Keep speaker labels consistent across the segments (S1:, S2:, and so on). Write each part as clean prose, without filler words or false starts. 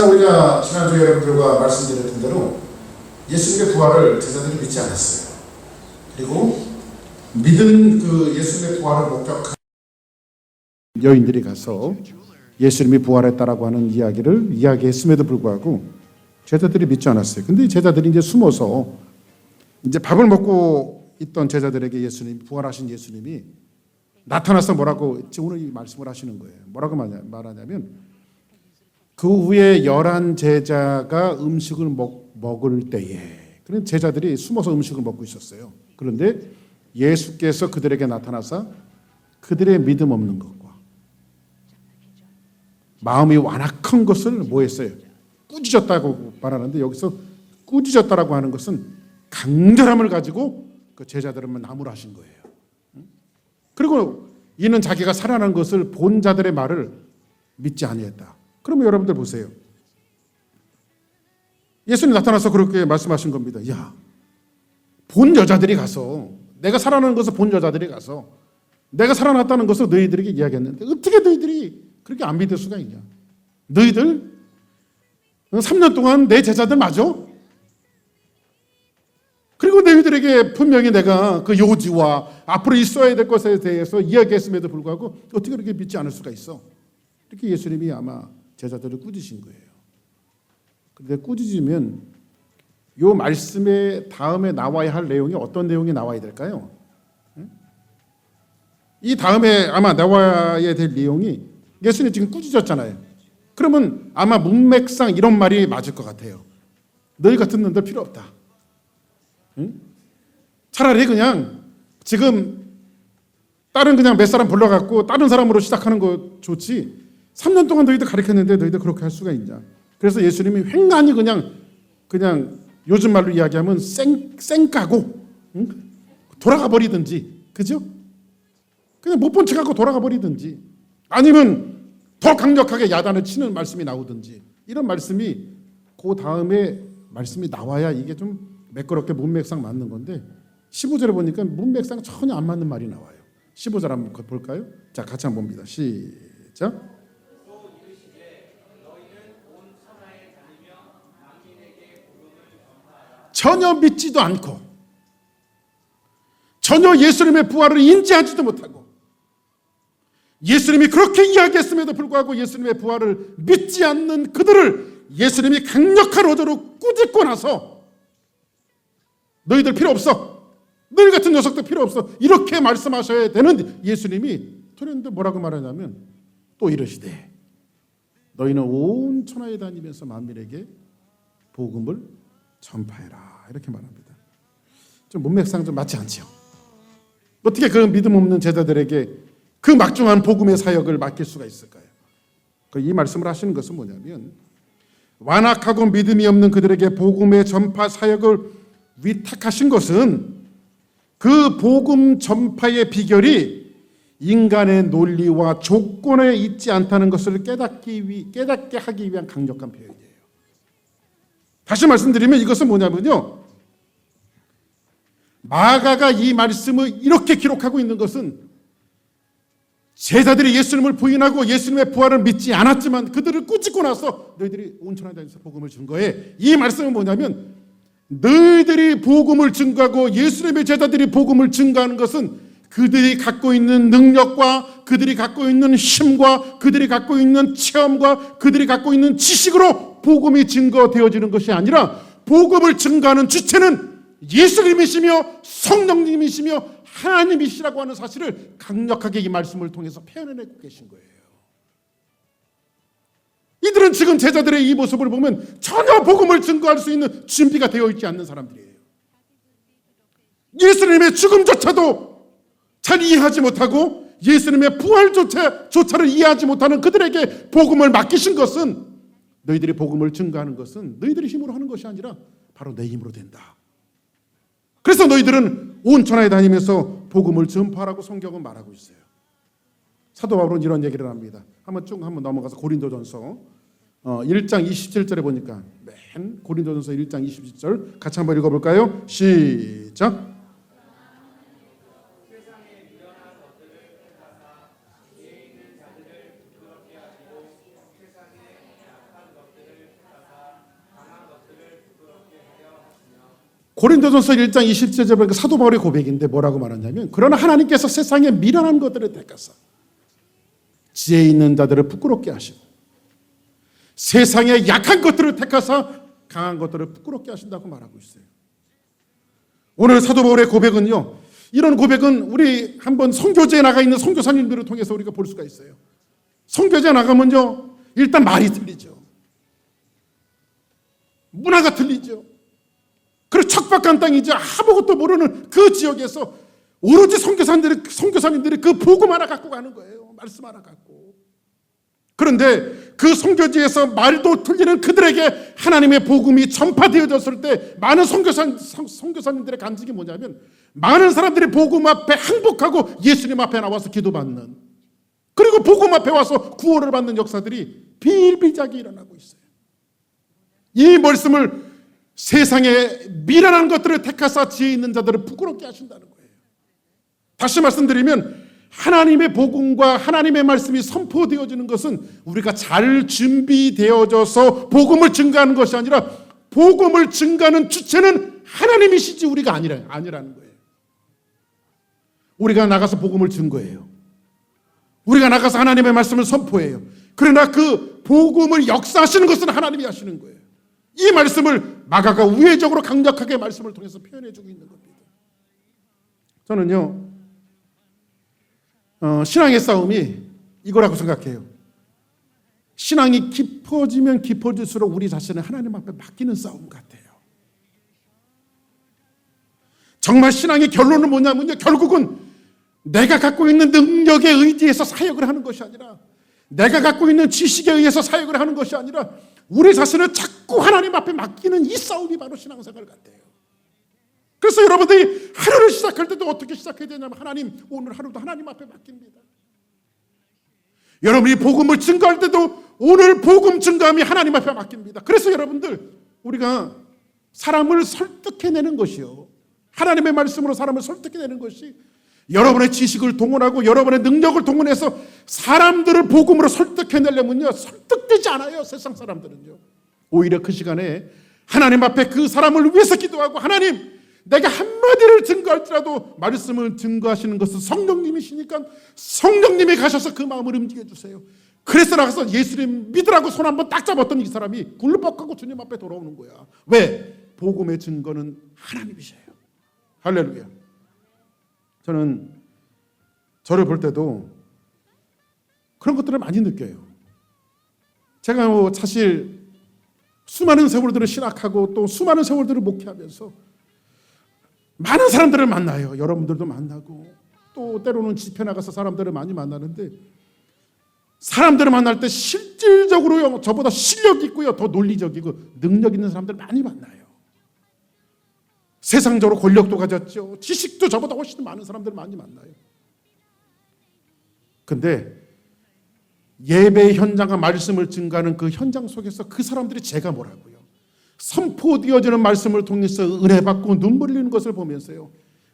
S1: 자, 우리가 지난주에 여러분들과 말씀드렸던 대로 예수님의 부활을 제자들이 믿지 않았어요. 그리고 믿은 그 예수님의 부활을 목격한 여인들이 가서 예수님이 부활했다라고 하는 이야기를 이야기했음에도 불구하고 제자들이 믿지 않았어요. 근데 제자들이 이제 숨어서 이제 밥을 먹고 있던 제자들에게 부활하신 예수님이 나타나서 뭐라고 오늘 이 말씀을 하시는 거예요. 뭐라고 말하냐면 그 후에 11 제자가 음식을 먹을 때에, 그런 제자들이 숨어서 음식을 먹고 있었어요. 그런데 예수께서 그들에게 나타나서 그들의 믿음 없는 것과 마음이 완악한 것을 뭐 했어요? 꾸짖었다고 말하는데, 여기서 꾸짖었다라고 하는 것은 강렬함을 가지고 그 제자들은 나무라신 거예요. 그리고 이는 자기가 살아난 것을 본 자들의 말을 믿지 아니했다. 그러면 여러분들 보세요. 예수님 나타나서 그렇게 말씀하신 겁니다. 야, 본 여자들이 가서, 내가 살아나는 것을 본 여자들이 가서 내가 살아났다는 것을 너희들에게 이야기했는데 어떻게 너희들이 그렇게 안 믿을 수가 있냐? 너희들 3년 동안 내 제자들 맞아? 그리고 너희들에게 분명히 내가 그 요지와 앞으로 있어야 될 것에 대해서 이야기했음에도 불구하고 어떻게 그렇게 믿지 않을 수가 있어? 이렇게 예수님이 아마 제자들을 꾸짖으신 거예요. 그런데 꾸짖으면 이 말씀의 다음에 나와야 할 내용이 어떤 내용이 나와야 될까요? 이 다음에 아마 나와야 될 내용이, 예수님 지금 꾸짖었잖아요. 그러면 아마 문맥상 이런 말이 맞을 것 같아요. 너희 같은 놈들 필요 없다. 차라리 그냥 지금 다른 그냥 몇 사람 불러갖고 다른 사람으로 시작하는 거 좋지. 3년 동안 너희들 가르쳤는데 너희들 그렇게 할 수가 있냐. 그래서 예수님이 횡간히 그냥 요즘 말로 이야기하면 쌩까고 돌아가 버리든지, 그죠? 그냥 못 본 척하고 돌아가 버리든지, 아니면 더 강력하게 야단을 치는 말씀이 나오든지, 이런 말씀이 그 다음에 말씀이 나와야 이게 좀 매끄럽게 문맥상 맞는 건데, 15절에 보니까 문맥상 전혀 안 맞는 말이 나와요. 15절 한번 볼까요? 자, 같이 한번 봅니다. 시작. 전혀 믿지도 않고 전혀 예수님의 부활을 인지하지도 못하고 예수님이 그렇게 이야기했음에도 불구하고 예수님의 부활을 믿지 않는 그들을 예수님이 강력한 어조로 꾸짖고 나서 너희들 필요 없어, 너희 같은 녀석들 필요 없어, 이렇게 말씀하셔야 되는 예수님이 그런데 뭐라고 말하냐면 또 이러시되 너희는 온 천하에 다니면서 만민에게 복음을 전파해라, 이렇게 말합니다. 좀 문맥상 좀 맞지 않죠? 어떻게 그 믿음 없는 제자들에게 그 막중한 복음의 사역을 맡길 수가 있을까요? 이 말씀을 하시는 것은 뭐냐면, 완악하고 믿음이 없는 그들에게 복음의 전파 사역을 위탁하신 것은 그 복음 전파의 비결이 인간의 논리와 조건에 있지 않다는 것을 깨닫게 하기 위한 강력한 표현이에요. 다시 말씀드리면 이것은 뭐냐면요, 마가가 이 말씀을 이렇게 기록하고 있는 것은 제자들이 예수님을 부인하고 예수님의 부활을 믿지 않았지만 그들을 꾸짖고 나서 너희들이 온 천하에 다니면서 복음을 증거해, 이 말씀은 뭐냐면 너희들이 복음을 증거하고 예수님의 제자들이 복음을 증거하는 것은 그들이 갖고 있는 능력과 그들이 갖고 있는 힘과 그들이 갖고 있는 체험과 그들이 갖고 있는 지식으로 복음이 증거되어지는 것이 아니라, 복음을 증거하는 주체는 예수님이시며 성령님이시며 하나님이시라고 하는 사실을 강력하게 이 말씀을 통해서 표현해내고 계신 거예요. 이들은 지금 제자들의 이 모습을 보면 전혀 복음을 증거할 수 있는 준비가 되어 있지 않는 사람들이에요. 예수님의 죽음조차도 잘 이해하지 못하고 예수님의 부활조차를 이해하지 못하는 그들에게 복음을 맡기신 것은, 너희들이 복음을 증거하는 것은 너희들의 힘으로 하는 것이 아니라 바로 내 힘으로 된다. 그래서 너희들은 온 천하에 다니면서 복음을 전파하라고 성경은 말하고 있어요. 사도 바울은 이런 얘기를 합니다. 한번 넘어가서 고린도전서 1장 27절에 보니까, 맨 고린도전서 1장 27절 같이 한번 읽어볼까요? 시작. 고린도전서 1장 27절에 보니까 사도 바울의 고백인데 뭐라고 말하냐면, 그러나 하나님께서 세상에 미련한 것들을 택하사 지혜 있는 자들을 부끄럽게 하시고 세상에 약한 것들을 택하사 강한 것들을 부끄럽게 하신다고 말하고 있어요. 오늘 사도 바울의 고백은요, 이런 고백은 우리 한번 선교제에 나가 있는 선교사님들을 통해서 우리가 볼 수가 있어요. 선교제에 나가면요, 일단 말이 틀리죠. 문화가 틀리죠. 그리고 척박한 땅이죠. 아무것도 모르는 그 지역에서 오로지 선교사님들이 그 복음 하나 갖고 가는 거예요. 말씀 하나 갖고. 그런데 그 선교지에서 말도 틀리는 그들에게 하나님의 복음이 전파되어졌을 때 많은 선교사님들의 간증이 뭐냐면, 많은 사람들이 복음 앞에 항복하고 예수님 앞에 나와서 기도받는, 그리고 복음 앞에 와서 구원을 받는 역사들이 비일비재하게 일어나고 있어요. 이 말씀을 세상에 미련한 것들을 택하사 지혜 있는 자들을 부끄럽게 하신다는 거예요. 다시 말씀드리면 하나님의 복음과 하나님의 말씀이 선포되어지는 것은 우리가 잘 준비되어져서 복음을 증거하는 것이 아니라 복음을 증거하는 주체는 하나님이시지 우리가 아니라는 거예요. 우리가 나가서 복음을 증거해요. 우리가 나가서 하나님의 말씀을 선포해요. 그러나 그 복음을 역사하시는 것은 하나님이 하시는 거예요. 이 말씀을 마가가 우회적으로 강력하게 말씀을 통해서 표현해주고 있는 겁니다. 저는요, 신앙의 싸움이 이거라고 생각해요. 신앙이 깊어지면 깊어질수록 우리 자신을 하나님 앞에 맡기는 싸움 같아요. 정말 신앙의 결론은 뭐냐면요, 결국은 내가 갖고 있는 능력에 의지해서 사역을 하는 것이 아니라, 내가 갖고 있는 지식에 의해서 사역을 하는 것이 아니라 우리 자신을 자꾸 하나님 앞에 맡기는 이 싸움이 바로 신앙생활 같아요. 그래서 여러분들이 하루를 시작할 때도 어떻게 시작해야 되냐면, 하나님, 오늘 하루도 하나님 앞에 맡깁니다. 여러분이 복음을 증거할 때도 오늘 복음 증거함이 하나님 앞에 맡깁니다. 그래서 여러분들, 우리가 사람을 설득해내는 것이요, 하나님의 말씀으로 사람을 설득해내는 것이 여러분의 지식을 동원하고 여러분의 능력을 동원해서 사람들을 복음으로 설득해내려면요, 설득되지 않아요. 세상 사람들은요. 오히려 그 시간에 하나님 앞에 그 사람을 위해서 기도하고, 하나님, 내가 한마디를 증거할지라도 말씀을 증거하시는 것은 성령님이시니까 성령님이 가셔서 그 마음을 움직여 주세요. 그래서 나가서 예수님 믿으라고 손 한번 딱 잡았던 이 사람이 굴러뻑하고 주님 앞에 돌아오는 거야. 왜? 복음의 증거는 하나님이셔요. 할렐루야. 저는 저를 볼 때도 그런 것들을 많이 느껴요. 제가 사실 수많은 세월들을 신학하고 또 수많은 세월들을 목회하면서 많은 사람들을 만나요. 여러분들도 만나고 또 때로는 집회 나가서 사람들을 많이 만나는데, 사람들을 만날 때 실질적으로 저보다 실력 있고요, 더 논리적이고 능력 있는 사람들 많이 만나요. 세상적으로 권력도 가졌죠. 지식도 저보다 훨씬 많은 사람들 많이 만나요. 근데 예배 현장과 말씀을 증거하는 그 현장 속에서 그 사람들이 제가 뭐라고요? 선포되어지는 말씀을 통해서 은혜 받고 눈물 흘리는 것을 보면서요,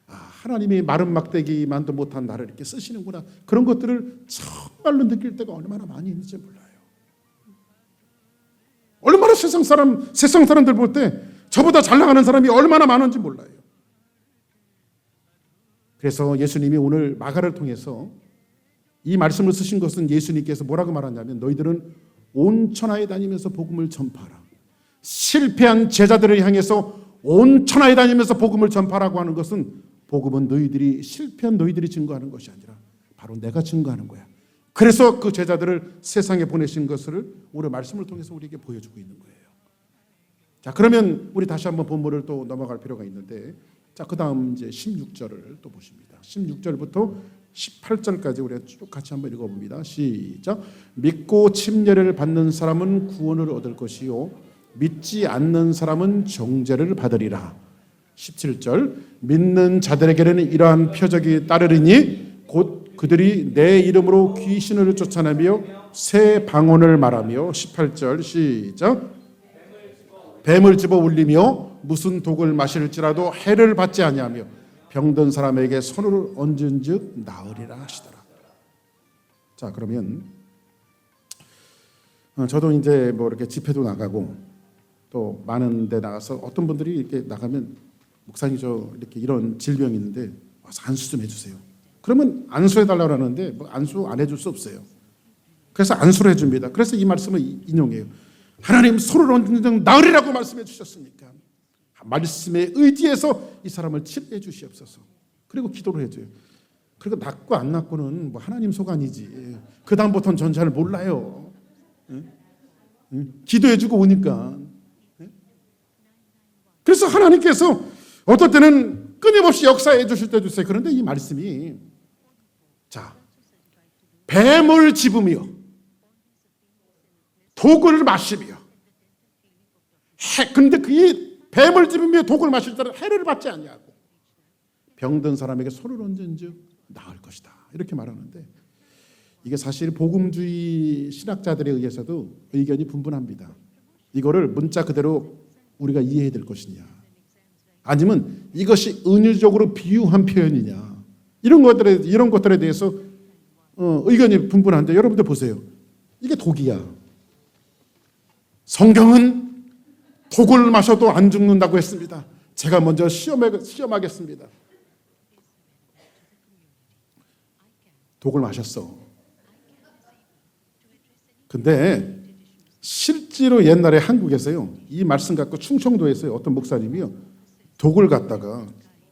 S1: 하나님이 마른 막대기만도 못한 나를 이렇게 쓰시는구나, 그런 것들을 정말로 느낄 때가 얼마나 많이 있는지 몰라요. 얼마나 세상 사람들 볼 때 저보다 잘 나가는 사람이 얼마나 많은지 몰라요. 그래서 예수님이 오늘 마가를 통해서 이 말씀을 쓰신 것은, 예수님께서 뭐라고 말하냐면, 너희들은 온 천하에 다니면서 복음을 전파하라. 실패한 제자들을 향해서 온 천하에 다니면서 복음을 전파하라고 하는 것은, 복음은 실패한 너희들이 증거하는 것이 아니라 바로 내가 증거하는 거야. 그래서 그 제자들을 세상에 보내신 것을 오늘 말씀을 통해서 우리에게 보여주고 있는 거예요. 자, 그러면 우리 다시 한번 본문을 또 넘어갈 필요가 있는데, 자, 그 다음 이제 16절을 또 보십니다. 16절부터 18절까지 우리가 쭉 같이 한번 읽어봅니다. 시작. 믿고 침례를 받는 사람은 구원을 얻을 것이요, 믿지 않는 사람은 정죄를 받으리라. 17절. 믿는 자들에게는 이러한 표적이 따르리니 곧 그들이 내 이름으로 귀신을 쫓아내며 새 방언을 말하며. 18절 시작. 뱀을 집어 울리며 무슨 독을 마실지라도 해를 받지 아니하며 병든 사람에게 손을 얹은즉 나으리라 하시더라. 자, 그러면 저도 이제 뭐 이렇게 집회도 나가고 또 많은 데 나가서 어떤 분들이 이렇게 나가면 목사님 저 이렇게 이런 질병이 있는데 와서 안수 좀 해주세요. 그러면 안수해달라고 하는데 뭐 안수 안 해줄 수 없어요. 그래서 안수를 해줍니다. 그래서 이 말씀을 인용해요. 하나님 손을 얹는 나으리라고 말씀해 주셨으니까 말씀에 의지해서 이 사람을 치료해 주시옵소서. 그리고 기도를 해줘요. 그리고 낫고 안 낫고는 뭐 하나님 소관이지. 그 다음부터는 전 잘 몰라요. 기도해주고 오니까. 그래서 하나님께서 어떨 때는 끊임없이 역사해 주실 때도 있어요. 그런데 이 말씀이 자 뱀을 집으며 독을 마시며 근데 그 뱀을 집으며 독을 마실 때는 해를 받지 아니하고 병든 사람에게 손을 얹은즉 나을 것이다. 이렇게 말하는데 이게 사실 복음주의 신학자들에 의해서도 의견이 분분합니다. 이거를 문자 그대로 우리가 이해해야 될 것이냐 아니면 이것이 은유적으로 비유한 표현이냐 이런 것들에 대해서 의견이 분분한데 여러분들 보세요. 이게 독이야. 성경은 독을 마셔도 안 죽는다고 했습니다. 제가 먼저 시험하겠습니다. 독을 마셨어. 근데 실제로 옛날에 한국에서요 이 말씀 갖고 충청도에서요 어떤 목사님이요 독을 갖다가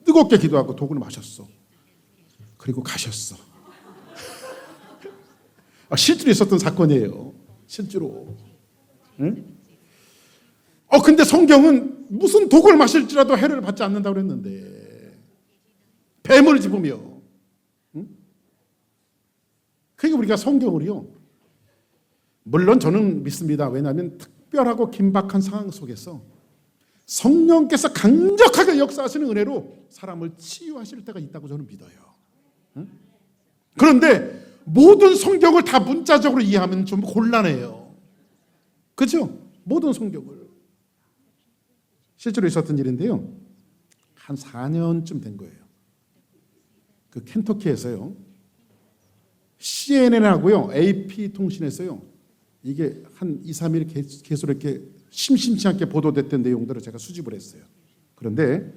S1: 뜨겁게 기도하고 독을 마셨어. 그리고 가셨어. 실제로 있었던 사건이에요. 실제로. 응? 근데 성경은 무슨 독을 마실지라도 해를 받지 않는다고 그랬는데 뱀을 집으며 응? 그러니까 우리가 성경을요 물론 저는 믿습니다. 왜냐하면 특별하고 긴박한 상황 속에서 성령께서 강력하게 역사하시는 은혜로 사람을 치유하실 때가 있다고 저는 믿어요. 응? 그런데 모든 성경을 다 문자적으로 이해하면 좀 곤란해요. 그렇죠? 모든 성경을. 실제로 있었던 일인데요. 한 4년쯤 된 거예요. 그 켄터키에서요. CNN하고요. AP통신에서요. 이게 한 2, 3일 계속 이렇게 심심치 않게 보도됐던 내용들을 제가 수집을 했어요. 그런데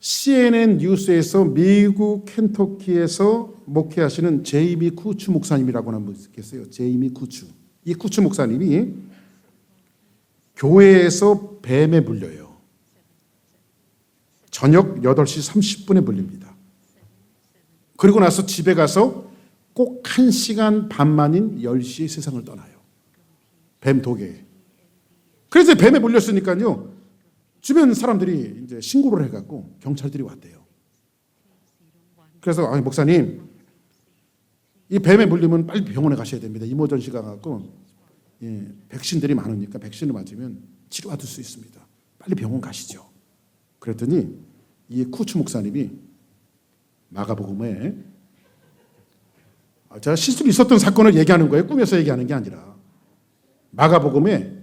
S1: CNN 뉴스에서 미국 켄터키에서 목회하시는 제이미 쿠추 목사님이라고 하는 분이 계세요. 제이미 쿠추. 이 쿠추 목사님이 교회에서 뱀에 물려요. 저녁 8시 30분에 물립니다. 그리고 나서 집에 가서 꼭 1시간 반 만인 10시에 세상을 떠나요. 뱀 독에. 그래서 뱀에 물렸으니까요. 주변 사람들이 이제 신고를 해갖고 경찰들이 왔대요. 그래서 목사님, 이 뱀에 물리면 빨리 병원에 가셔야 됩니다. 이모전시 가갖고 백신들이 많으니까 백신을 맞으면 치료받을 수 있습니다. 빨리 병원 가시죠. 그랬더니 이 쿠추 목사님이 마가복음에 제가 실제로 있었던 사건을 얘기하는 거예요. 꿈에서 얘기하는 게 아니라 마가복음에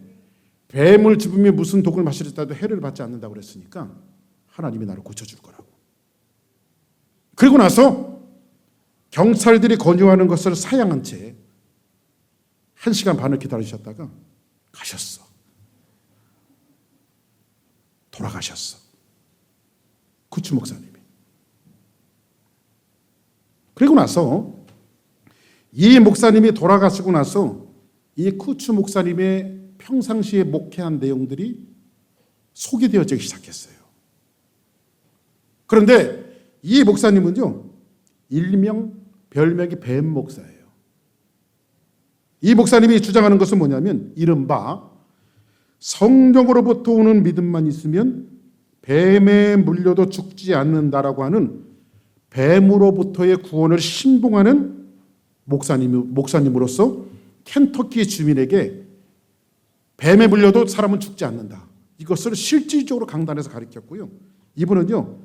S1: 뱀을 집으며 무슨 독을 마시려도 해를 받지 않는다고 그랬으니까 하나님이 나를 고쳐줄 거라고. 그리고 나서 경찰들이 권유하는 것을 사양한 채 1시간 반을 기다리셨다가 가셨어. 돌아가셨어. 쿠추 목사님이. 그리고 나서 이 목사님이 돌아가시고 나서 이 쿠추 목사님의 평상시에 목회한 내용들이 소개되어지기 시작했어요. 그런데 이 목사님은요, 일명 별명이 뱀 목사예요. 이 목사님이 주장하는 것은 뭐냐면 이른바 성령으로부터 오는 믿음만 있으면 뱀에 물려도 죽지 않는다라고 하는 뱀으로부터의 구원을 신봉하는 목사님으로서 켄터키 주민에게 뱀에 물려도 사람은 죽지 않는다. 이것을 실질적으로 강단에서 가르쳤고요. 이분은요,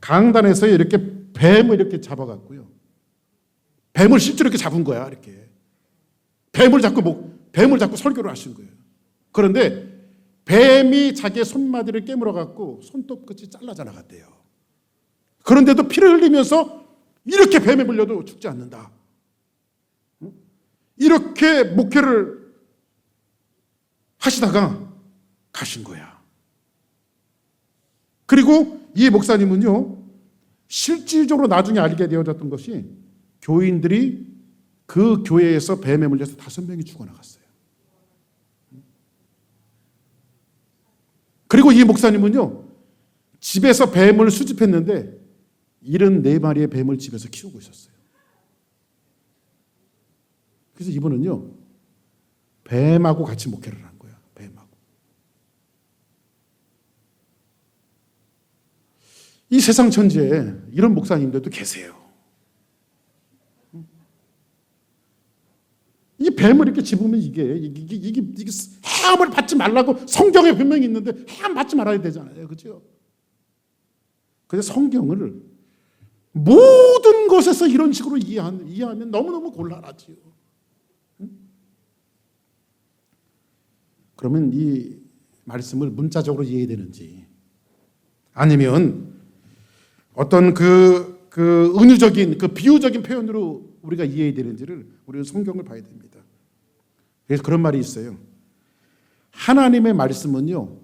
S1: 강단에서 이렇게 뱀을 이렇게 잡아갔고요. 뱀을 실제로 이렇게 잡은 거야, 이렇게. 뱀을 잡고 설교를 하신 거예요. 그런데 뱀이 자기의 손마디를 깨물어 갖고 손톱 끝이 잘라져 나갔대요. 그런데도 피를 흘리면서 이렇게 뱀에 물려도 죽지 않는다. 이렇게 목회를 하시다가 가신 거야. 그리고 이 목사님은요, 실질적으로 나중에 알게 되어졌던 것이 교인들이 그 교회에서 뱀에 물려서 5명이 죽어나갔어요. 그리고 이 목사님은요, 집에서 뱀을 수집했는데 74마리의 뱀을 집에서 키우고 있었어요. 그래서 이분은요, 뱀하고 같이 목회를 한 거야. 뱀하고. 이 세상 천지에 이런 목사님들도 계세요. 이 뱀을 이렇게 집으면 이게 해함을 받지 말라고 성경에 분명히 있는데 해함 받지 말아야 되잖아요. 그렇죠? 그래서 성경을 모든 것에서 이런 식으로 이해하면 너무너무 곤란하지요. 그러면 이 말씀을 문자적으로 이해되는지 아니면 어떤 그 은유적인 그 비유적인 표현으로 우리가 이해되는지를 우리는 성경을 봐야 됩니다. 그래서 그런 말이 있어요. 하나님의 말씀은요,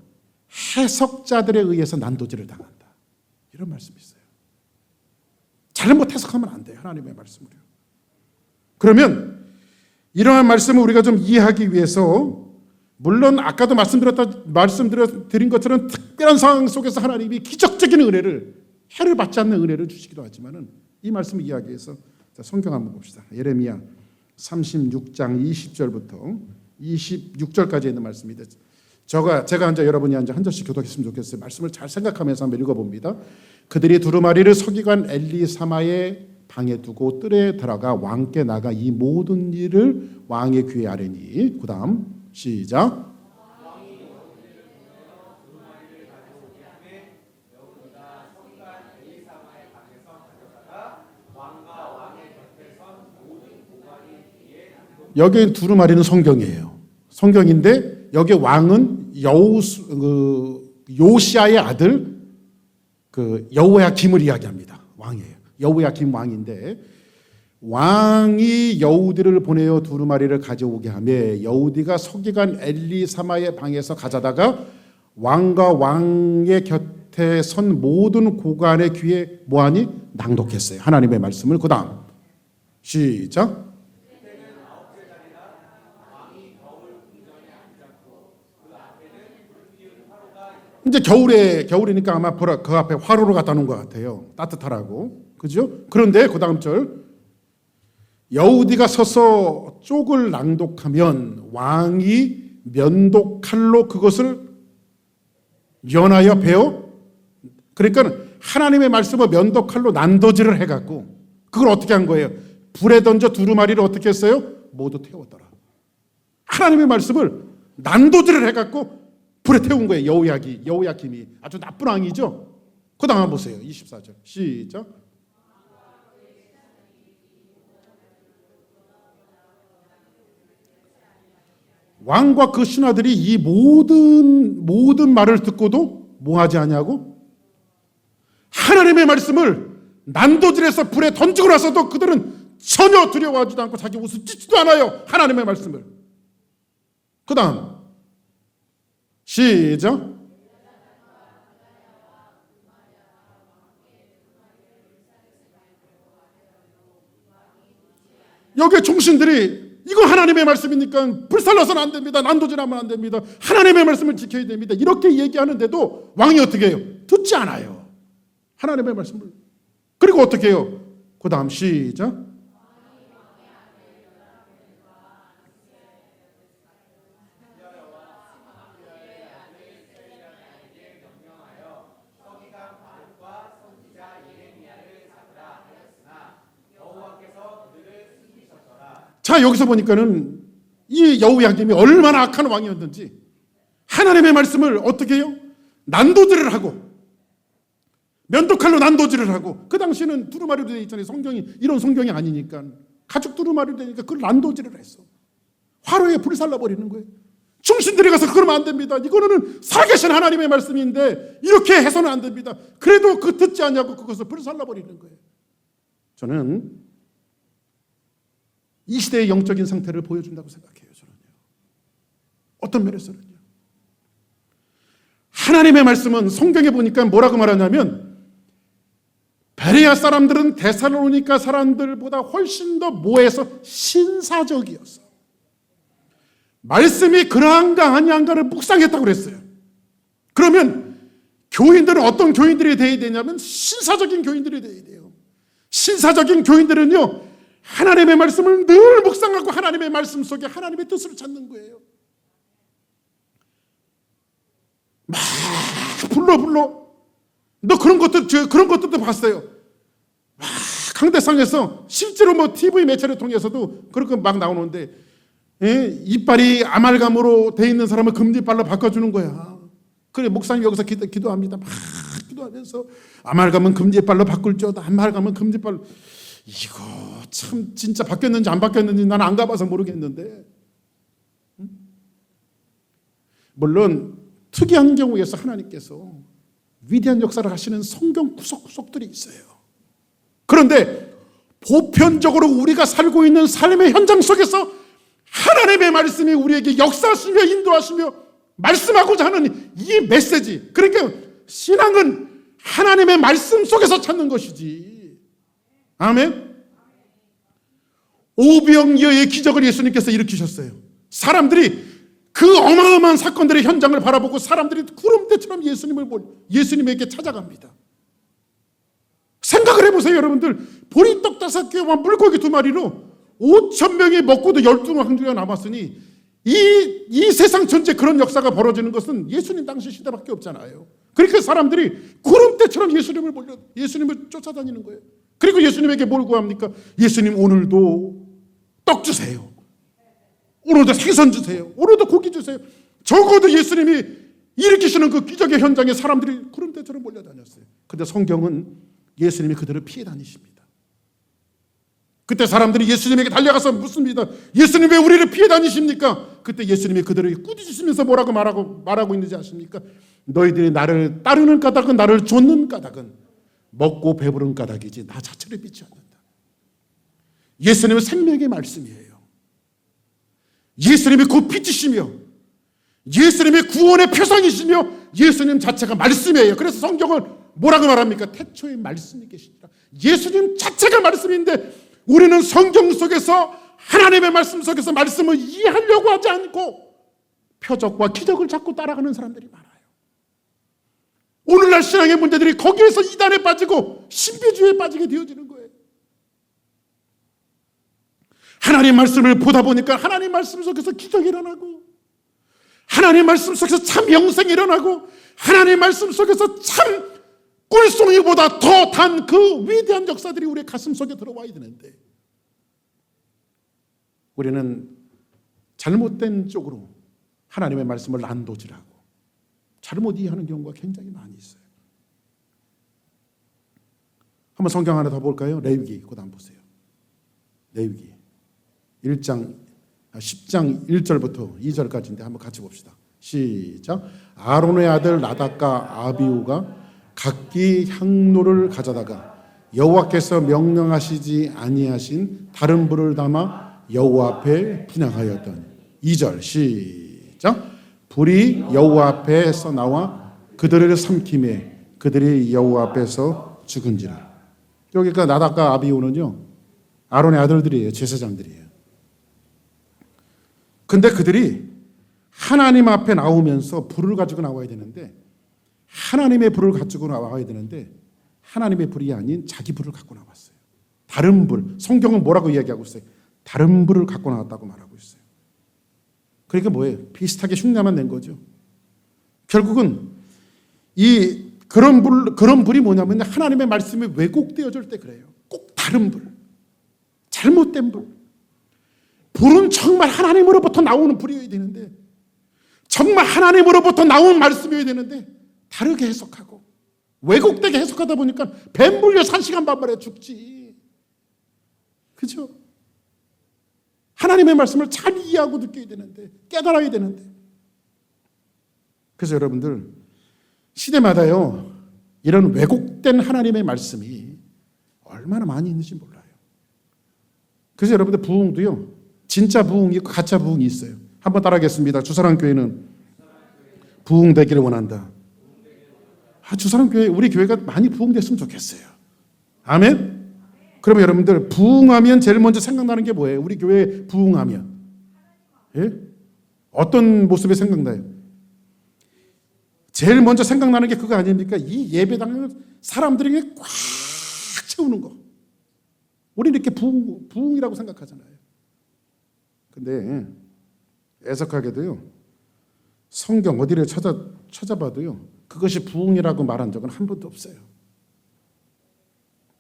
S1: 해석자들에 의해서 난도질을 당한다. 이런 말씀이 있어요. 잘못 해석하면 안 돼요. 하나님의 말씀을요. 그러면 이러한 말씀을 우리가 좀 이해하기 위해서, 물론 아까도 말씀드린 것처럼 특별한 상황 속에서 하나님이 기적적인 은혜를, 해를 받지 않는 은혜를 주시기도 하지만은 이 말씀을 이해하기 위해서 성경 한번 봅시다. 예레미야 36장 20절부터 26절까지 있는 말씀입니다. 제가 앉아 여러분이 앉아 한 절씩 교독했으면 좋겠어요. 말씀을 잘 생각하면서 한번 읽어봅니다. 그들이 두루마리를 서기관 엘리사마의 방에 두고 뜰에 들어가 왕께 나가 이 모든 일을 왕의 귀에 아뢰니. 그 다음 시작. 여기 두루마리는 성경이에요. 성경인데 여기 왕은 요시아의 아들 여호야김을 이야기합니다. 왕이에요. 여호야김 왕인데 왕이 여우디를 보내어 두루마리를 가져오게 하며 여우디가 서기관 엘리사마의 방에서 가져다가 왕과 왕의 곁에 선 모든 고관의 귀에 뭐하니? 낭독했어요. 하나님의 말씀을. 그 다음 시작. 이제 겨울이니까 아마 그 앞에 화로를 갖다 놓은 것 같아요. 따뜻하라고. 그죠? 그런데 그 다음 절. 여우디가 서서 쪽을 낭독하면 왕이 면도칼로 그것을 연하여 베어, 그러니까 하나님의 말씀을 면도칼로 난도질을 해갖고 그걸 어떻게 한 거예요? 불에 던져 두루마리를 어떻게 했어요? 모두 태웠더라. 하나님의 말씀을 난도질을 해갖고 불에 태운 거예요. 여호야김이 아주 나쁜 왕이죠. 그 다음 보세요. 24절 시작. 왕과 그 신하들이 이 모든 말을 듣고도 뭐하지 않냐고? 하나님의 말씀을 난도질해서 불에 던지고 나서도 그들은 전혀 두려워하지도 않고 자기 옷을 찢지도 않아요. 하나님의 말씀을. 그 다음 시작. 여기에 종신들이 이거 하나님의 말씀이니까 불살라서는 안 됩니다. 난도질하면 안 됩니다. 하나님의 말씀을 지켜야 됩니다. 이렇게 얘기하는데도 왕이 어떻게 해요? 듣지 않아요. 하나님의 말씀을. 그리고 어떻게 해요? 그 다음 시작. 자, 여기서 보니까는 이 여호야김이 얼마나 악한 왕이었는지 하나님의 말씀을 어떻게 해요? 난도질을 하고 면도칼로 난도질을 하고, 그 당시는 두루마리로 되어 있잖아요. 성경이 이런 성경이 아니니까 가죽 두루마리로 되니까 그걸 난도질을 했어. 화로에 불이 살라버리는 거예요. 중신들이 가서 그러면 안 됩니다. 이거는 살아계신 하나님의 말씀인데 이렇게 해서는 안 됩니다. 그래도 그 듣지 않냐고 그것을 불이 살라버리는 거예요. 저는 이 시대의 영적인 상태를 보여준다고 생각해요. 저는요. 어떤 면에서는요. 하나님의 말씀은 성경에 보니까 뭐라고 말하냐면 베레아 사람들은 데살로니가 사람들보다 훨씬 더 뭐해서 신사적이었어. 말씀이 그러한가 아니한가를 묵상했다고 그랬어요. 그러면 교인들은 어떤 교인들이 되어야 되냐면 신사적인 교인들이 되어야 돼요. 신사적인 교인들은요, 하나님의 말씀을 늘 묵상하고 하나님의 말씀 속에 하나님의 뜻을 찾는 거예요. 막 불러. 너 그런 것들도 봤어요. 막 강대상에서 실제로 뭐 TV 매체를 통해서도 그런 거 막 나오는데, 이빨이 아말감으로 돼 있는 사람을 금지빨로 바꿔주는 거야. 그래, 목사님 여기서 기도합니다. 막 기도하면서 아말감은 금지빨로 바꿀죠. 아말감은 금지빨로. 이거 참 진짜 바뀌었는지 안 바뀌었는지 나는 안 가봐서 모르겠는데, 물론 특이한 경우에서 하나님께서 위대한 역사를 하시는 성경 구석구석들이 있어요. 그런데 보편적으로 우리가 살고 있는 삶의 현장 속에서 하나님의 말씀이 우리에게 역사하시며 인도하시며 말씀하고자 하는 이 메시지, 그러니까 신앙은 하나님의 말씀 속에서 찾는 것이지. 아멘. 오병이어의 기적을 예수님께서 일으키셨어요. 사람들이 그 어마어마한 사건들의 현장을 바라보고 사람들이 구름대처럼 예수님에게 찾아갑니다. 생각을 해보세요, 여러분들. 보리떡 5개와 물고기 2마리로 5,000명이 먹고도 12왕주가 남았으니 이 세상 전체 그런 역사가 벌어지는 것은 예수님 당시 시대밖에 없잖아요. 그러니까 사람들이 구름대처럼 예수님을 쫓아다니는 거예요. 그리고 예수님에게 뭘 구합니까? 예수님, 오늘도 떡 주세요. 오늘도 생선 주세요. 오늘도 고기 주세요. 적어도 예수님이 일으키시는 그 기적의 현장에 사람들이 구름대처럼 몰려다녔어요. 그런데 성경은 예수님이 그들을 피해 다니십니다. 그때 사람들이 예수님에게 달려가서 묻습니다. 예수님, 왜 우리를 피해 다니십니까? 그때 예수님이 그들을 꾸짖으시면서 뭐라고 말하고 있는지 아십니까? 너희들이 나를 따르는 까닭은, 나를 좇는 까닭은 먹고 배부른 까닭이지 나 자체를 믿지 않는다. 예수님은 생명의 말씀이에요. 예수님이 그 빛이시며 예수님이 구원의 표상이시며 예수님 자체가 말씀이에요. 그래서 성경은 뭐라고 말합니까? 태초에 말씀이 계시니라. 예수님 자체가 말씀인데 우리는 성경 속에서 하나님의 말씀 속에서 말씀을 이해하려고 하지 않고 표적과 기적을 자꾸 따라가는 사람들이 많아요. 오늘날 신앙의 문제들이 거기에서 이단에 빠지고 신비주의에 빠지게 되어지는 거예요. 하나님 말씀을 보다 보니까 하나님 말씀 속에서 기적이 일어나고, 하나님 말씀 속에서 참 영생이 일어나고, 하나님 말씀 속에서 참 꿀송이보다 더 단 그 위대한 역사들이 우리의 가슴 속에 들어와야 되는데, 우리는 잘못된 쪽으로 하나님의 말씀을 난도질하고 잘못 이해하는 경우가 굉장히 많이 있어요. 한번 성경 하나 더 볼까요? 레위기 곧 한번 보세요. 레위기 10장 1절부터 2절까지인데 한번 같이 봅시다. 시작. 아론의 아들 나답과 아비후가 각기 향로를 가져다가 여호와께서 명령하시지 아니하신 다른 불을 담아 여호와 앞에 분향하였더니 2절 시작. 불이 여호와 앞에서 나와 그들을 삼키매 그들이 여호와 앞에서 죽은지라. 여기가 나답과 아비후는요, 아론의 아들들이에요. 제사장들이에요. 근데 그들이 하나님 앞에 나오면서 불을 가지고 나와야 되는데, 하나님의 불을 가지고 나와야 되는데 하나님의 불이 아닌 자기 불을 갖고 나왔어요. 다른 불. 성경은 뭐라고 이야기하고 있어요? 다른 불을 갖고 나왔다고 말하고 있어요. 그러니까 뭐예요? 비슷하게 흉내만 낸 거죠. 결국은 그런 불이 뭐냐면 하나님의 말씀이 왜곡되어질 때 그래요. 꼭 다른 불, 잘못된 불. 불은 정말 하나님으로부터 나오는 불이어야 되는데, 정말 하나님으로부터 나온 말씀이어야 되는데 다르게 해석하고 왜곡되게 해석하다 보니까 뱀 물려서 1시간 반 만에 죽지. 그렇죠? 하나님의 말씀을 잘 이해하고 느껴야 되는데, 깨달아야 되는데. 그래서 여러분들, 시대마다요 이런 왜곡된 하나님의 말씀이 얼마나 많이 있는지 몰라요. 그래서 여러분들, 부흥도요 진짜 부흥이 있고 가짜 부흥이 있어요. 한번 따라하겠습니다. 주사랑교회는 부흥되기를 원한다. 주사랑교회, 우리 교회가 많이 부흥됐으면 좋겠어요. 아멘? 그러면 여러분들, 부흥하면 제일 먼저 생각나는 게 뭐예요? 우리 교회 부흥하면. 예? 어떤 모습이 생각나요? 제일 먼저 생각나는 게 그거 아닙니까? 이 예배당을 사람들에게 꽉 채우는 거. 우리는 이렇게 부흥이라고 생각하잖아요. 근데 애석하게도요, 성경 어디를 찾아봐도요, 그것이 부흥이라고 말한 적은 한 번도 없어요.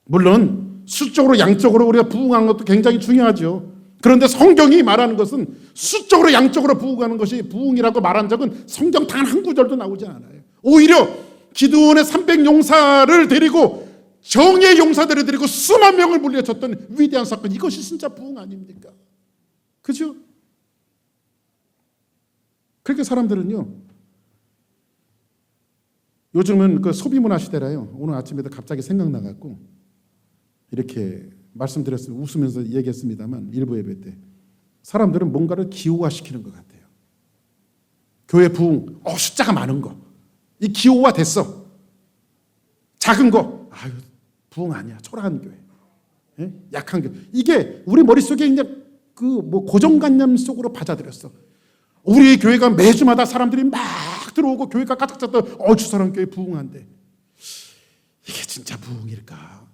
S1: 물론 수적으로 양적으로 우리가 부흥하는 것도 굉장히 중요하죠. 그런데 성경이 말하는 것은 수적으로 양적으로 부흥하는 것이 부흥이라고 말한 적은 성경 단 한 구절도 나오지 않아요. 오히려 기드온의 300용사를 데리고 정의의 용사들을 데리고 수만 명을 물리쳤던 위대한 사건, 이것이 진짜 부흥 아닙니까? 그죠? 그렇게 사람들은요, 요즘은 그 소비문화 시대라요. 오늘 아침에도 갑자기 생각나갖고 이렇게 말씀드렸어요. 웃으면서 얘기했습니다만, 일부 예배 때 사람들은 뭔가를 기호화시키는 것 같아요. 교회 부흥, 숫자가 많은 거, 이 기호화 됐어. 작은 거, 아유 부흥 아니야, 초라한 교회, 예? 약한 교회. 이게 우리 머릿속에 이제 그 뭐 고정관념 속으로 받아들였어. 우리 교회가 매주마다 사람들이 막 들어오고 교회가 가득 찼다. 주사랑교회 부흥한데 이게 진짜 부흥일까?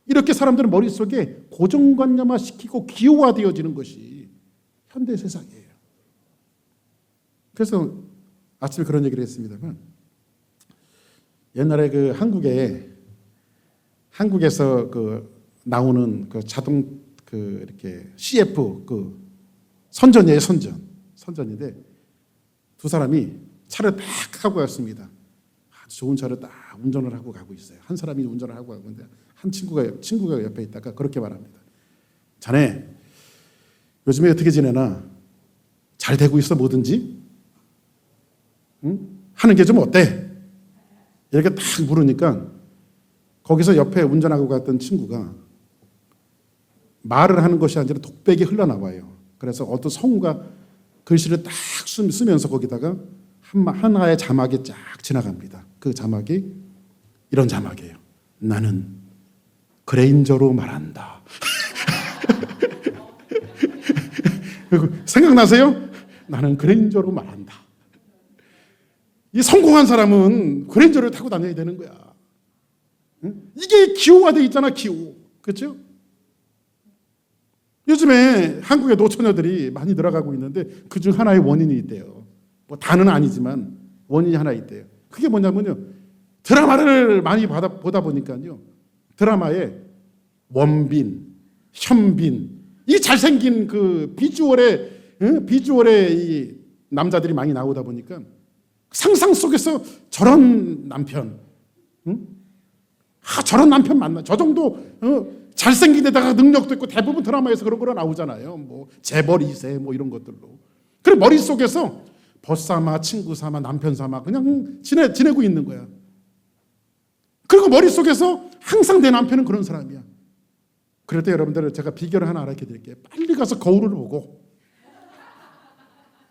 S1: 이렇게 사람들은 머릿속에 고정관념화 시키고 기호화되어지는 것이 현대 세상이에요. 그래서 아침에 그런 얘기를 했습니다만, 옛날에 그 한국에서 그 나오는 그 자동 그 이렇게 CF 그 선전이에요. 선전인데 두 사람이 차를 딱 하고 갔습니다. 아주 좋은 차를 딱 운전을 하고 가고 있어요. 한 사람이 운전을 하고 가는데 한 친구가 옆에 있다가 그렇게 말합니다. 자네 요즘에 어떻게 지내나? 잘 되고 있어 뭐든지? 응? 하는 게 좀 어때? 이렇게 딱 물으니까 거기서 옆에 운전하고 갔던 친구가 말을 하는 것이 아니라 독백이 흘러나와요. 그래서 어떤 성우가 글씨를 딱 쓰면서 거기다가 하나의 자막이 쫙 지나갑니다. 그 자막이 이런 자막이에요. 나는 그레인저로 말한다. 생각나세요? 나는 그레인저로 말한다. 이 성공한 사람은 그레인저를 타고 다녀야 되는 거야. 이게 기호가 돼 있잖아, 기호. 그렇죠? 요즘에 한국의 노처녀들이 많이 늘어가고 있는데 그중 하나의 원인이 있대요. 뭐 다는 아니지만 원인이 하나 있대요. 그게 뭐냐면요, 드라마를 많이 보다 보니까요, 드라마에 원빈, 현빈, 이 잘생긴 그 비주얼의 이 남자들이 많이 나오다 보니까 상상 속에서 저런 남편, 저런 남편 만나, 저 정도 잘생긴 데다가 능력도 있고, 대부분 드라마에서 그런 거로 나오잖아요. 뭐 재벌 2세 뭐 이런 것들로. 그래 머릿속에서 벗삼아, 친구 삼아, 남편 삼아 그냥 지내고 있는 거야. 그리고 머릿속에서 항상 내 남편은 그런 사람이야. 그럴 때 여러분들, 제가 비결을 하나 알려드릴게요. 빨리 가서 거울을 보고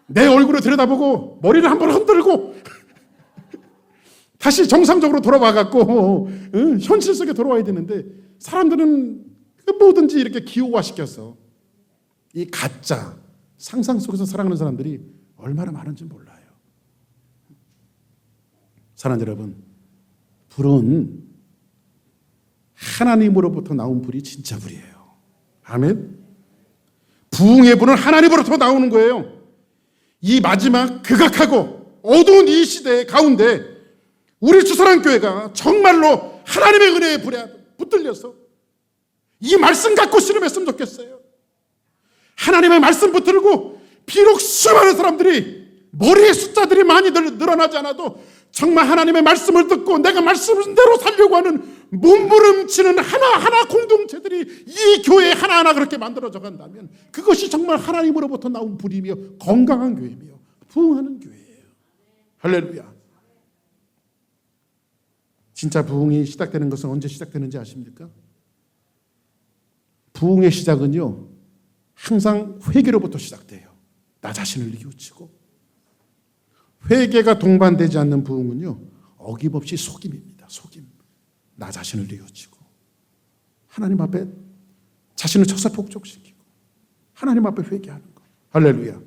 S1: 내 얼굴을 들여다보고 머리를 한번 흔들고 다시 정상적으로 돌아와갖고 현실 속에 돌아와야 되는데, 사람들은 뭐든지 이렇게 기호화시켜서 이 가짜 상상 속에서 살아가는 사람들이 얼마나 많은지 몰라요. 사랑하는 여러분, 불은 하나님으로부터 나온 불이 진짜 불이에요. 아멘. 부흥의 불은 하나님으로부터 나오는 거예요. 이 마지막 극악하고 어두운 이 시대 가운데 우리 주사랑교회가 정말로 하나님의 은혜의 불에 붙들려서 이 말씀 갖고 씨름했으면 좋겠어요. 하나님의 말씀 붙들고, 비록 수많은 사람들이 머리의 숫자들이 많이 늘어나지 않아도 정말 하나님의 말씀을 듣고 내가 말씀대로 살려고 하는 몸부림치는 하나하나 공동체들이 이 교회 하나하나 그렇게 만들어져 간다면 그것이 정말 하나님으로부터 나온 불이며 건강한 교회며 부흥하는 교회예요. 할렐루야. 진짜 부흥이 시작되는 것은 언제 시작되는지 아십니까? 부흥의 시작은요, 항상 회개로부터 시작돼요. 나 자신을 뉘우치고. 회개가 동반되지 않는 부흥은요, 어김없이 속임입니다. 속임. 나 자신을 뉘우치고 하나님 앞에 자신을 처사폭족시키고 하나님 앞에 회개하는 것. 할렐루야.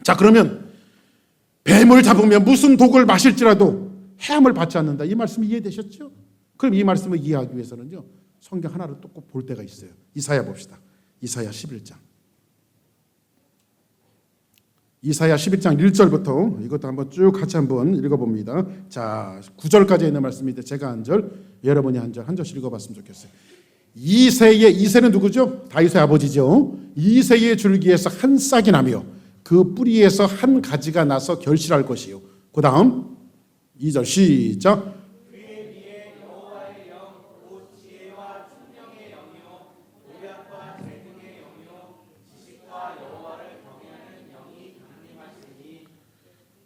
S1: 자, 그러면 뱀을 잡으면 무슨 독을 마실지라도 해함을 받지 않는다. 이 말씀 이해되셨죠? 그럼 이 말씀을 이해하기 위해서는요, 성경 하나를 또 꼭 볼 때가 있어요. 이사야 봅시다. 이사야 11장. 이사야 11장 1절부터 이것도 한번 쭉 같이 한번 읽어봅니다. 자, 9절까지 있는 말씀인데 제가 한 절, 여러분이 한 절, 한 절씩 읽어봤으면 좋겠어요. 이새는 누구죠? 다윗의 아버지죠. 이새의 줄기에서 한 싹이 나며 그 뿌리에서 한 가지가 나서 결실할 것이요. 그 다음 2절 시작.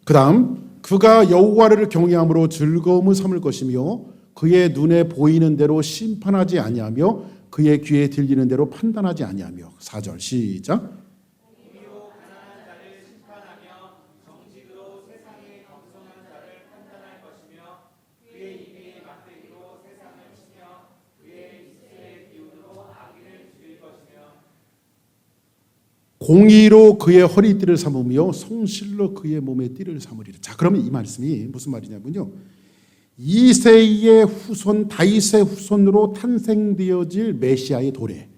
S1: 그 다음 그가 여호와를 경외함으로 즐거움을 삼을 것이며 그의 눈에 보이는 대로 심판하지 아니하며 그의 귀에 들리는 대로 판단하지 아니하며. 4절 시작. 공의로 그의 허리띠를 삼으며 성실로 그의 몸에 띠를 삼으리라. 자, 그러면 이 말씀이 무슨 말이냐면요, 이새의 후손 다윗의 후손으로 탄생되어질 메시아의 도래.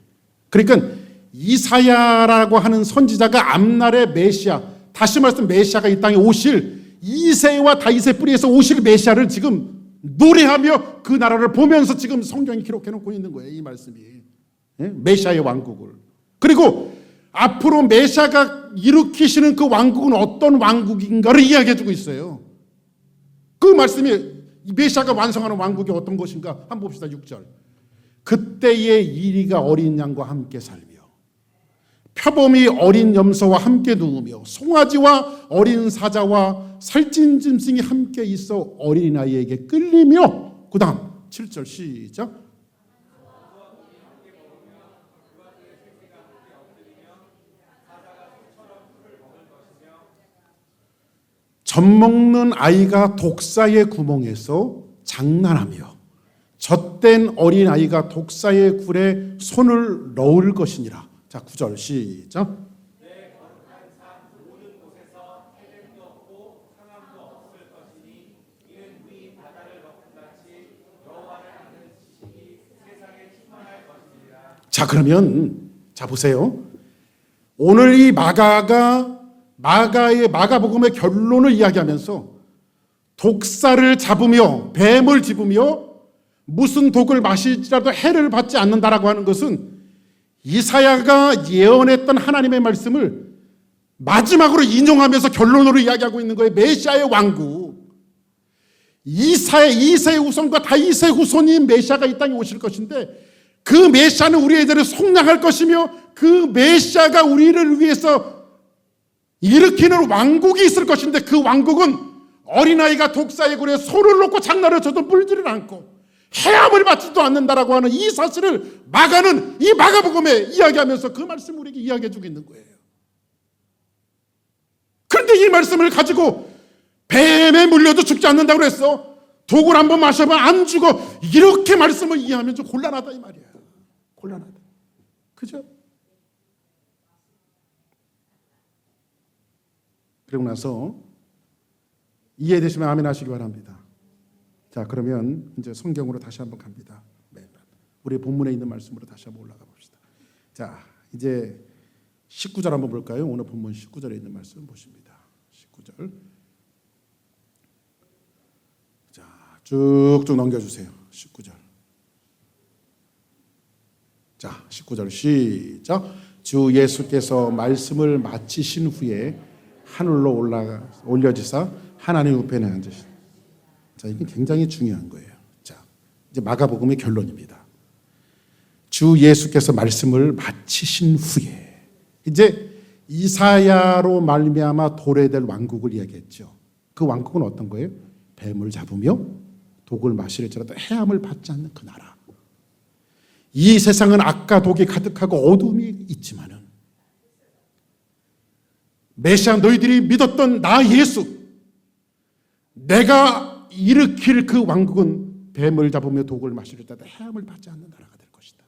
S1: 그러니까 이사야라고 하는 선지자가 앞날의 메시아, 다시 말씀 메시아가 이 땅에 오실 이새와 다윗의 뿌리에서 오실 메시아를 지금 노래하며 그 나라를 보면서 지금 성경이 기록해놓고 있는 거예요. 이 말씀이 메시아의 왕국을. 그리고 앞으로 메시아가 일으키시는 그 왕국은 어떤 왕국인가를 이야기해주고 있어요. 그 말씀이 메시아가 완성하는 왕국이 어떤 것인가 한번 봅시다. 6절. 그때의 이리가 어린 양과 함께 살며 표범이 어린 염소와 함께 누우며 송아지와 어린 사자와 살찐 짐승이 함께 있어 어린아이에게 끌리며. 그 다음 7절 시작. 젖 먹는 아이가 독사의 구멍에서 장난하며 젖된 어린아이가 독사의 굴에 손을 넣을 것이니라. 자, 9절 시작. 내 거룩한 산 모든 곳에서 해됨도 없고 상함도 없을 것이니 이는 우리 바다를 먹은 같이 여호와를 아는 지식이 세상에 충만할 것이니라. 자, 그러면 자 보세요. 오늘 이 마가복음의 결론을 이야기하면서 독사를 잡으며 뱀을 집으며 무슨 독을 마실지라도 해를 받지 않는다라고 하는 것은 이사야가 예언했던 하나님의 말씀을 마지막으로 인용하면서 결론으로 이야기하고 있는 거예요. 메시아의 왕국. 이새의 후손과 다윗의 후손인 메시아가 이 땅에 오실 것인데 그 메시아는 우리들을 속량할 것이며 그 메시아가 우리를 위해서 일으키는 왕국이 있을 것인데 그 왕국은 어린아이가 독사의 굴에 손을 놓고 장난을 쳐도 물지를 않고 해함을 받지도 않는다라고 하는 이 사실을 마가는 이 마가복음에 이야기하면서 그 말씀을 우리에게 이야기해주고 있는 거예요. 그런데 이 말씀을 가지고 뱀에 물려도 죽지 않는다고 그랬어. 독을 한번 마셔봐 안 죽어. 이렇게 말씀을 이해하면 좀 곤란하다 이 말이야. 곤란하다. 그죠? 그러고 나서 이해되시면 아멘 하시기 바랍니다. 자, 그러면 이제 성경으로 다시 한번 갑니다. 우리 본문에 있는 말씀으로 다시 한번 올라가 봅시다. 자, 이제 19절 한번 볼까요? 오늘 본문 19절에 있는 말씀 보십니다. 19절. 자, 쭉쭉 넘겨주세요. 19절. 자, 19절 시작. 주 예수께서 말씀을 마치신 후에 하늘로 올려지사 하나님 우편에 앉으신. 자, 이게 굉장히 중요한 거예요. 자, 이제 마가복음의 결론입니다. 주 예수께서 말씀을 마치신 후에 이제 이사야로 말미암아 도래될 왕국을 이야기했죠. 그 왕국은 어떤 거예요? 뱀을 잡으며 독을 마실지라도 해함을 받지 않는 그 나라. 이 세상은 악과 독이 가득하고 어둠이 있지만은 메시아 너희들이 믿었던 나 예수, 내가 일으킬 그 왕국은 뱀을 잡으며 독을 마시려 때도 해함을 받지 않는 나라가 될 것이다.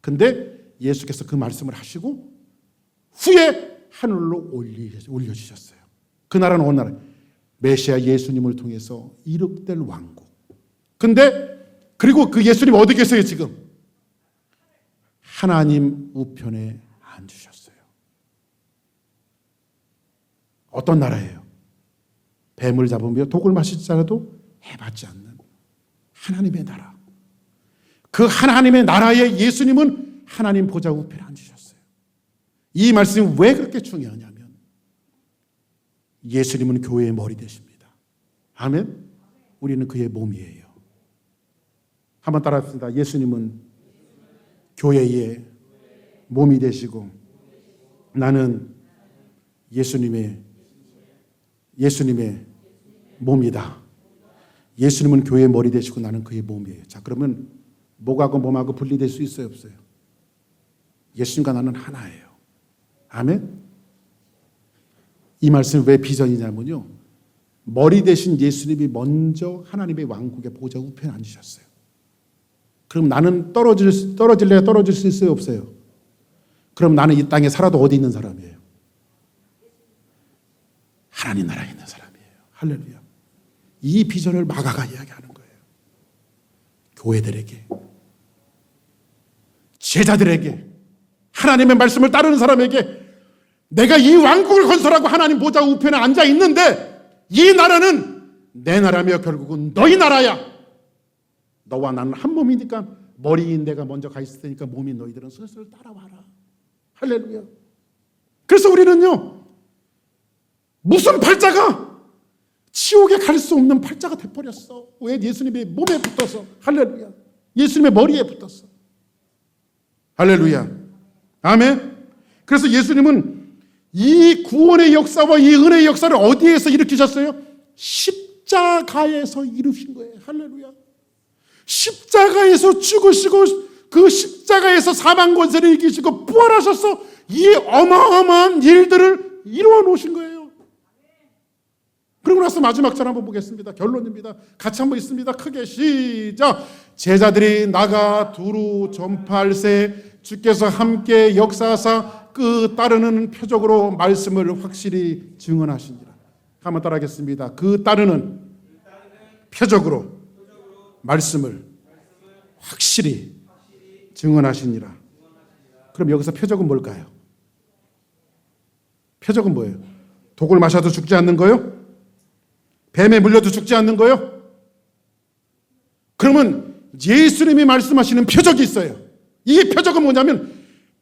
S1: 근데 예수께서 그 말씀을 하시고 후에 하늘로 올려주셨어요. 그 나라는 어느 나라? 메시아 예수님을 통해서 이룩될 왕국. 근데 그리고 그 예수님 어디 계세요 지금? 하나님 우편에 앉으셨어요. 어떤 나라예요? 뱀을 잡으며 독을 마시자라도 해받지 않는 하나님의 나라. 그 하나님의 나라에 예수님은 하나님 보좌 우편에 앉으셨어요. 이 말씀이 왜 그렇게 중요하냐면 예수님은 교회의 머리 되십니다. 아멘? 우리는 그의 몸이에요. 한번 따라합시다. 예수님은 교회의 몸이 되시고 나는 예수님의 몸이다. 예수님은 교회의 머리 되시고 나는 그의 몸이에요. 자, 그러면 목하고 몸하고 분리될 수 있어요, 없어요? 예수님과 나는 하나예요. 아멘? 이 말씀이 왜 비전이냐면요, 머리 대신 예수님이 먼저 하나님의 왕국의 보좌 우편에 앉으셨어요. 그럼 나는 떨어질래야 떨어질 수 있어요, 없어요? 그럼 나는 이 땅에 살아도 어디 있는 사람이에요? 하나님 나라에 있는 사람이에요. 할렐루야. 이 비전을 마가가 이야기하는 거예요. 교회들에게, 제자들에게, 하나님의 말씀을 따르는 사람에게 내가 이 왕국을 건설하고 하나님 보좌 우편에 앉아 있는데 이 나라는 내 나라며 결국은 너희 나라야. 너와 나는 한 몸이니까 머리인 내가 먼저 가 있을 테니까 몸인 너희들은 슬슬 따라와라. 할렐루야. 그래서 우리는요, 무슨 팔자가 지옥에 갈 수 없는 팔자가 돼버렸어. 왜? 예수님의 몸에 붙어서. 할렐루야. 예수님의 머리에 붙었어. 할렐루야. 아멘. 그래서 예수님은 이 구원의 역사와 이 은혜의 역사를 어디에서 일으키셨어요? 십자가에서 이루신 거예요. 할렐루야. 십자가에서 죽으시고 그 십자가에서 사망 권세를 이기시고 부활하셔서 이 어마어마한 일들을 이루어 놓으신 거예요. 그리고 나서 마지막 절 한번 보겠습니다. 결론입니다. 같이 한번 있습니다. 크게 시작. 제자들이 나가 두루 전파할세 주께서 함께 역사하사 그 따르는 표적으로 말씀을 확실히 증언하시니라. 한번 따라하겠습니다. 그 따르는 표적으로 말씀을 확실히 증언하시니라. 그럼 여기서 표적은 뭘까요? 표적은 뭐예요? 독을 마셔도 죽지 않는 거요? 뱀에 물려도 죽지 않는 거요? 그러면 예수님이 말씀하시는 표적이 있어요. 이 표적은 뭐냐면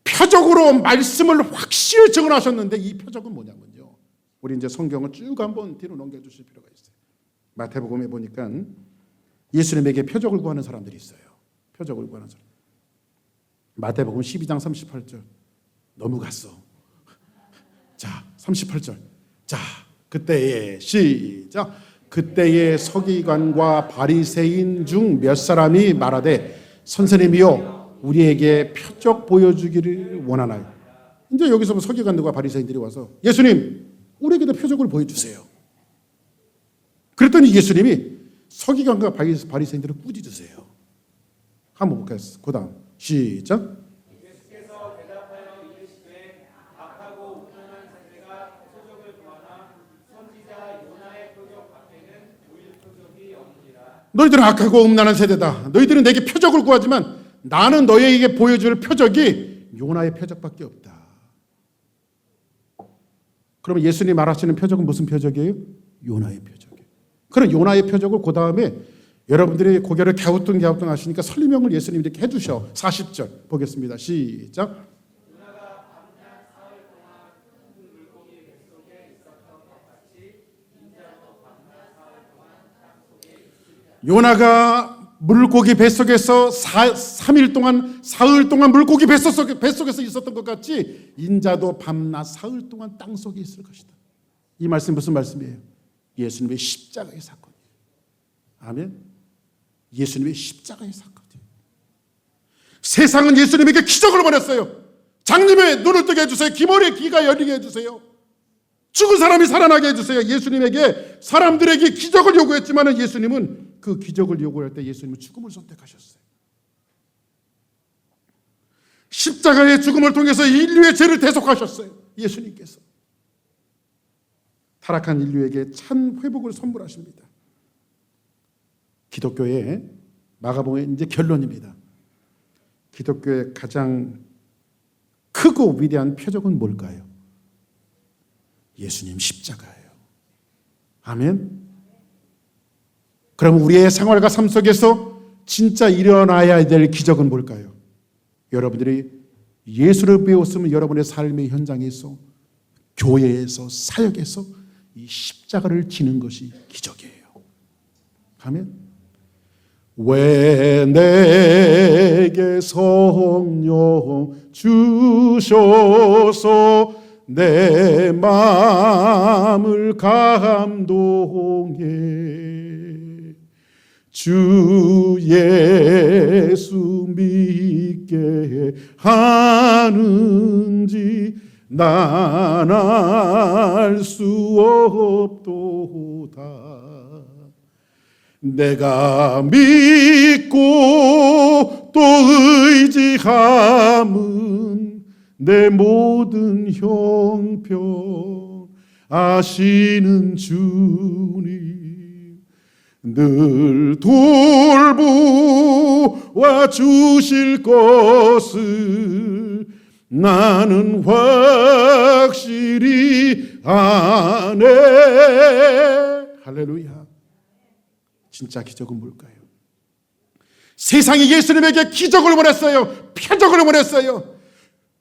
S1: 표적으로 말씀을 확실히 증언하셨는데 이 표적은 뭐냐면요, 우리 이제 성경을 쭉 한번 뒤로 넘겨주실 필요가 있어요. 마태복음에 보니까 예수님에게 표적을 구하는 사람들이 있어요. 표적을 구하는 사람. 마태복음 12장 38절. 너무 갔어. 자, 38절. 자, 그때에 시작. 그때에 서기관과 바리새인 중 몇 사람이 말하되 선생님이여 우리에게 표적 보여주기를 원하나요? 이제 여기서 서기관들과 바리새인들이 와서 예수님 우리에게도 표적을 보여주세요. 그랬더니 예수님이 서기관과 바리새인들을 꾸짖으세요. 한번 볼까요? 그 다음 시작.
S2: 예수께서 대답하여 이르시되 악하고 음란한 세대가 표적을 구하나 선지자 요나의 표적 밖에는 보일 표적이 없느니라.
S1: 너희들은 악하고 음란한 세대다. 너희들은 내게 표적을 구하지만 나는 너희에게 보여줄 표적이 요나의 표적밖에 없다. 그러면 예수님이 말하시는 표적은 무슨 표적이에요? 요나의 표적이에요. 그럼 요나의 표적을 그 다음에 여러분들이 고개를 갸우뚱 하시니까 설명을 예수님이 이렇게 해주셔. 40절 보겠습니다. 시작. 요나가 물고기 뱃속에서 3일 동안 사흘 동안 물고기 뱃속에서 있었던 것 같이 인자도 밤낮 사흘 동안 땅속에 있을 것이다. 이 말씀 무슨 말씀이에요? 예수님의 십자가의 사건이에요. 아멘. 예수님의 십자가의 사건이에요. 세상은 예수님에게 기적을 원했어요. 장님의 눈을 뜨게 해주세요. 기머리의 귀가 열리게 해주세요. 죽은 사람이 살아나게 해주세요. 예수님에게 사람들에게 기적을 요구했지만 예수님은 그 기적을 요구할 때 예수님은 죽음을 선택하셨어요. 십자가의 죽음을 통해서 인류의 죄를 대속하셨어요. 예수님께서 타락한 인류에게 찬 회복을 선물하십니다. 기독교의 마가복음의 이제 결론입니다. 기독교의 가장 크고 위대한 표적은 뭘까요? 예수님 십자가예요. 아멘. 그럼 우리의 생활과 삶 속에서 진짜 일어나야 될 기적은 뭘까요? 여러분들이 예수를 배웠으면 여러분의 삶의 현장에서, 교회에서, 사역에서 이 십자가를 지는 것이 기적이에요. 아멘. 왜 내게 성령 주셔서 내 마음을 감동해 주 예수 믿게 하는지 난 알 수 없도다. 내가 믿고 또 의지함은 내 모든 형편 아시는 주님 늘 돌보아 주실 것을 나는 확실히 아네. 할렐루야. 진짜 기적은 뭘까요? 세상이 예수님에게 기적을 원했어요. 표적을 원했어요.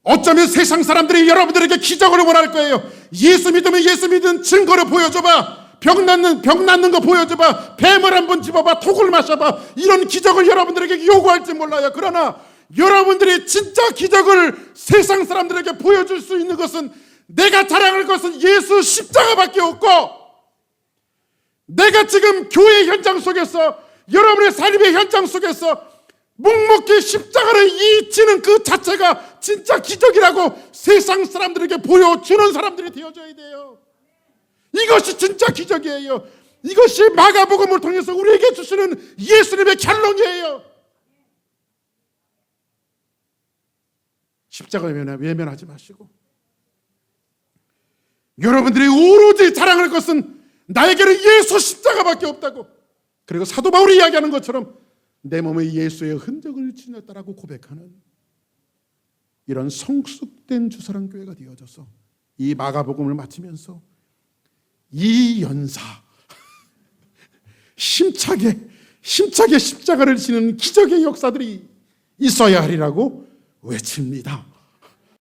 S1: 어쩌면 세상 사람들이 여러분들에게 기적을 원할 거예요. 예수 믿으면 예수 믿은 증거를 보여줘봐. 병 낫는 거 보여줘봐. 뱀을 한번 집어봐. 톡을 마셔봐. 이런 기적을 여러분들에게 요구할지 몰라요. 그러나 여러분들이 진짜 기적을 세상 사람들에게 보여줄 수 있는 것은, 내가 자랑할 것은 예수 십자가밖에 없고, 내가 지금 교회 현장 속에서, 여러분의 삶의 현장 속에서 묵묵히 십자가를 지는 그 자체가 진짜 기적이라고 세상 사람들에게 보여주는 사람들이 되어져야 돼요. 이것이 진짜 기적이에요. 이것이 마가복음을 통해서 우리에게 주시는 예수님의 결론이에요. 십자가 외면하지 마시고, 여러분들이 오로지 자랑할 것은 나에게는 예수 십자가밖에 없다고, 그리고 사도 바울이 이야기하는 것처럼 내 몸에 예수의 흔적을 지녔다라고 고백하는 이런 성숙된 주사랑교회가 되어져서 이 마가복음을 마치면서 이 연사 힘차게 십자가를 지는 기적의 역사들이 있어야 하리라고 외칩니다.